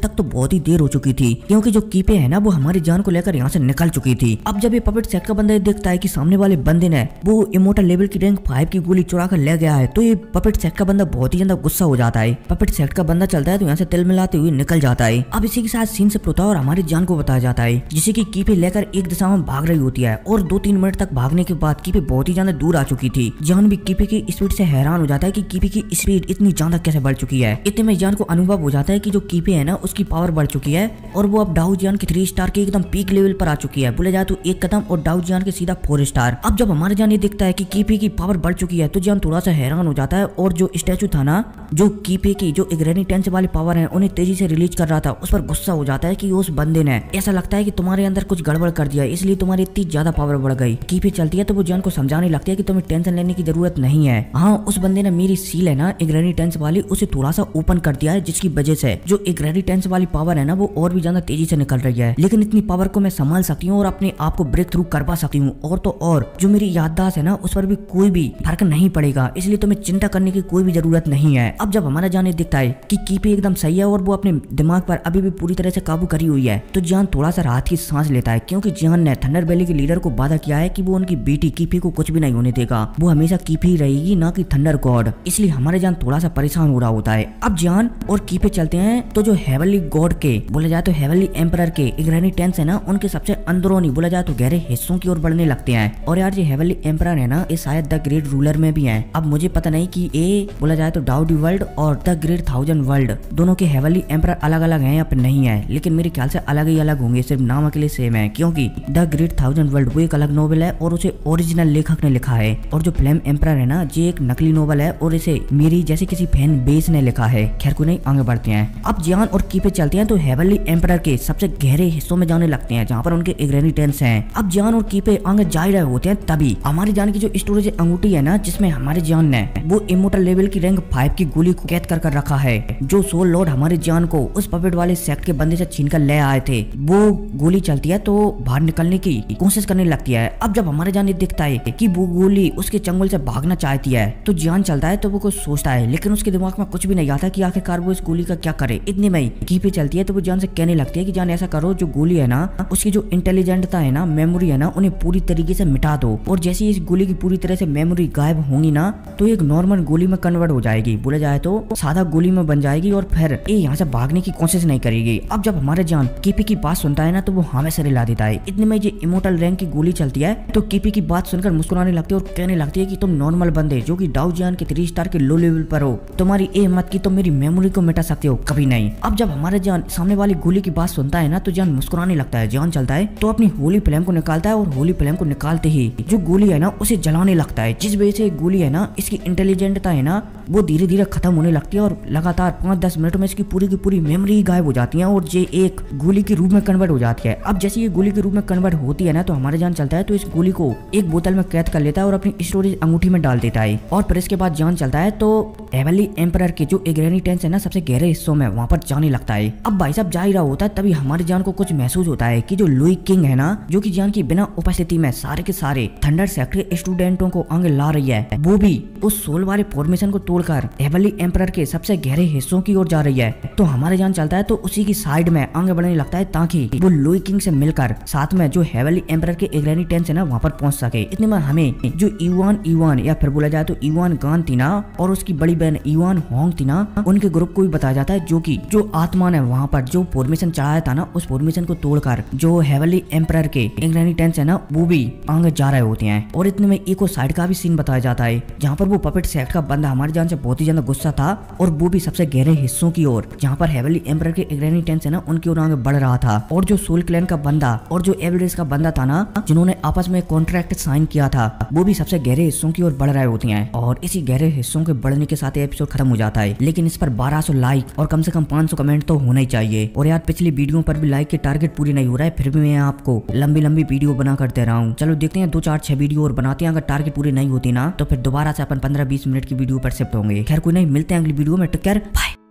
तक तो बहुत ही देर हो चुकी थी, क्योंकि जो कीपे है ना वो हमारी जान को लेकर यहाँ से निकल चुकी थी। अब जब ये पपेट सेक्ट का बंदा ये देखता है कि सामने वाले बंदे ने वो इमोर्टल लेवल की रैंक 5 की गोली चुरा कर ले गया है, तो ये पपेट सेक्ट का बंदा बहुत ही ज्यादा गुस्सा हो जाता है। पपेट सेक्ट का बंदा चलता है तो यहाँ से तिल मिलाते हुए निकल जाता है। अब इसी के साथ सीन से होता है और हमारी जान को बताया जाता है, जिसे की कीपे लेकर एक दिशा में भाग रही होती है और 2-3 मिनट तक भागने के बाद कीपे बहुत ही ज्यादा दूर आ चुकी थी। जान भी कीपे की स्पीड से हैरान हो जाता है कि कीपे की स्पीड इतनी ज्यादा कैसे बढ़ चुकी है। इतने में जान को अनुभव हो जाता है कि जो कीपे है ना उसकी पावर बढ़ चुकी है और वो अब डाउ जियान के 3 स्टार के एकदम पीक लेवल पर आ चुकी है, बोले जाए तो 1 कदम और डाउ जियान के सीधा 4 स्टार। अब जब हमारे जान ये दिखता है कि कीपे की पावर बढ़ चुकी है तो जान थोड़ा सा हैरान हो जाता है और जो स्टैचू था ना जो कीपे की जो इग्रेनी टेंस वाली पावर है उन्हें तेजी से रिलीज कर रहा था, उस पर गुस्सा हो जाता है कि उस बंदे ने ऐसा लगता है कि तुम्हारे अंदर कुछ गड़बड़ कर दिया, इसलिए तुम्हारी इतनी ज्यादा पावर बढ़ गई। कीपे चलती है तो वो जान को समझाने लगती है कि तुम्हें टेंशन लेने की जरूरत नहीं है। हाँ, उस बंदे ने मेरी सील है ना इग्रेनी टेंस वाली उसे थोड़ा सा ओपन कर दिया है, जिसकी वजह से जो इग्रेनी टेंस वाली पावर है ना वो और भी ज्यादा तेजी से निकल रही है। लेकिन इतनी पावर को मैं संभाल सकती हूँ और अपने आप को ब्रेक थ्रू करवा सकती हूँ, और तो और जो मेरी याददाश्त है ना उस पर भी कोई भी फर्क नहीं पड़ेगा, इसलिए तुम्हें चिंता करने की कोई भी जरूरत नहीं है। अब जब हमारा जान दिखता है कि कीपे एकदम सही है और वो अपने दिमाग पर अभी भी पूरी तरह से काबू करी हुई है, तो जान थोड़ा सा राहत की सांस लेता है, क्योंकि जान ने थंडर वैली के लीडर को वादा किया है कि वो उनकी बेटी कीपे को कुछ भी नहीं होने देगा, वो हमेशा कीपे ही रहेगी, ना कि थंडर गॉड। इसलिए हमारे जान थोड़ा सा परेशान हो रहा होता है। अब जान और कीपे चलते हैं तो जो हेवनली गॉड के बोले जाए तो हेवनली एम्परर के इग्रेनी टेंस है ना उनके सबसे अंदरूनी बोला जाए तो गहरे हिस्सों की ओर बढ़ने लगते हैं। और यार ये हेवनली एम्परर है ना ये शायद द ग्रेट रूलर में भी है। अब मुझे पता नहीं कि ये बोला जाए तो डाउडी वर्ल्ड और द ग्रेट 1000 वर्ल्ड दोनों के हेवनली एम्परर अलग अलग हैं या फिर नहीं है, लेकिन मेरे ख्याल से अलग ही अलग होंगे, सिर्फ नाम अकेले सेम है, क्योंकि द ग्रेट 1000 वर्ल्ड वो एक अलग नोवेल है और उसे ओरिजिनल लेखक ने लिखा है, और जो फ्लेम एम्परर है ना ये एक नकली नोवेल है और इसे मेरी जैसे किसी फैन बेस ने लिखा है। खैर को नहीं, आगे बढ़ते हैं। अब जियान और कीपे चलते हैं तो हेवनली एम्परर के सबसे गहरे हिस्सों में जाने लगते हैं, जहाँ पर उनके इग्रेनी टेंस हैं। अब जियान और कीपे आगे जा रहे होते हैं, तभी हमारी जान की जो स्टोरेज अंगूठी है ना जिसमें हमारे जान ने वो इमोर्टल लेवल की रैंक 5 की गोली को कैद कर रखा है, जो सोल लॉर्ड हमारे जान को उस पपेट वाले सेक्ट के बंदे से छीन कर ले आए थे, वो गोली चलती है तो बाहर निकलने की कोशिश करने लगती है। अब जब हमारे जान ये दिखता है कि वो गोली उसके चंगुल से भागना चाहती है, तो जान चलता है तो वो कुछ सोचता है, लेकिन उसके दिमाग में कुछ भी नहीं आता कि आखिरकार वो इस गोली का क्या करे। इतने में कीपे चलती है तो वो जान से कहने लगती है कि जान ऐसा करो, जो गोली है ना उसकी जो इंटेलिजेंटता है ना, मेमोरी है ना, उन्हें पूरी तरीके से मिटा दो, और जैसे इस गोली की पूरी तरह से मेमोरी गायब होंगी ना तो एक नॉर्मल गोली में कन्वर्ट हो जाएगी, बोला जाए तो सादा गोली में बन जाएगी, और फिर ये यहाँ से भागने की कोशिश नहीं करेगी। अब जब हमारे जान कीपे की बात सुनता है ना तो वो हमें से हिला देता है। इतने में ये इमोर्टल रैंक की गोली चलती है तो कीपे की बात सुनकर मुस्कुराने लगती है और कहने लगती है कि तुम नॉर्मल बंदे जो कि डाउ जियान के 3 स्टार के लो लेवल पर हो, तुम्हारी ये हिम्मत की तुम मेरी मेमोरी को मिटा सकते हो, कभी नहीं। अब जब हमारे जान सामने वाली गोली की बात सुनता है ना तो जान मुस्कुराने लगता है। जान चलता है तो अपनी होली फ्लेम को निकालता है और होली फ्लेम को निकालते ही जो गोली है ना उसे जलाने लगता है, जिस वजह से गोली है ना इसकी इंटेलिजेंटता है ना वो धीरे धीरे खत्म होने लगती है और लगातार 5-10 मिनट में इसकी पूरी की पूरी मेमोरी गायब हो जाती है और ये एक गोली के रूप में कन्वर्ट हो जाती है। अब जैसे ये गोली के रूप में कन्वर्ट होती है ना तो हमारे जान चलता है तो इस गोली को एक बोतल में कैद कर लेता है और अपनी स्टोरेज अंगूठी में डाल देता है, और फिर इसके बाद जान चलता है तो हेवनली एम्परर के जो इग्रेनी टेंस है ना सबसे गहरे हिस्सों में वहां पर जाने लगता है। अब भाई साहब जा ही रहा होता है तभी हमारे जान को कुछ महसूस होता है कि जो लुई किंग है ना जो कि जान की बिना उपस्थिति में सारे के सारे थंडर सेक्टर स्टूडेंटों को आगे ला रही है, वो भी उस सोल वाले फॉर्मेशन को तोड़कर हेवनली एम्परर के सबसे गहरे हिस्सों की ओर जा रही है। तो हमारे जान चलता है तो उसी की साइड में आगे बढ़ने लगता है ताकि वो लुई किंग से मिलकर साथ में जो हेवनली एम्परर के इग्रेनी टेंस है ना वहां पर पहुंच सके। इतने में हमें जो इवान या फिर बोला जाए तो इवान गान थी ना और उसकी बड़ी बहन इवान होंग थी ना, उनके ग्रुप को भी बताया जाता है, जो कि जो आत्मा ने वहां पर जो फॉर्मेशन चढ़ाया था ना उस फॉर्मेशन को तोड़कर जो हेवनली एम्परर के इग्रेनी टेंस है ना वो भी आगे जा रहे होते हैं। और इतने में एक और साइड का भी सीन बताया जाता है जहाँ पर वो पपेट सेक्ट का बंदा हमारी जान से बहुत ही ज्यादा गुस्सा था था, और वो भी सबसे गहरे हिस्सों की ओर, जहाँ पर हेवनली एम्परर के इग्रेनिटेंस है ना, उनकी ओर आगे बढ़ रहा था। और जो सोल क्लैन का बंदा और जो एविडेंस का बंदा था ना, जिन्होंने आपस में कॉन्ट्रैक्ट साइन किया था, वो भी सबसे गहरे हिस्सों की ओर बढ़ रहे होती हैं। और इसी गहरे हिस्सों के बढ़ने के साथ एपिसोड खत्म हो जाता है। लेकिन इस पर 1200 लाइक और कम से कम 500 कमेंट तो होना ही चाहिए। और यार पिछली वीडियो पर भी लाइक के टारगेट पूरी नहीं हो रहा है, फिर भी मैं आपको लंबी लंबी वीडियो बना कर दे रहा हूँ। चलो देखते हैं 2 4 6 वीडियो और बनाते हैं। अगर टारगेट पूरी नहीं होती ना, तो फिर दोबारा से अपन 15-20 मिनट की वीडियो पर शिफ्ट होंगे। खैर कोई नहीं, मिलते हैं अगली वीडियो में। Take care, bye.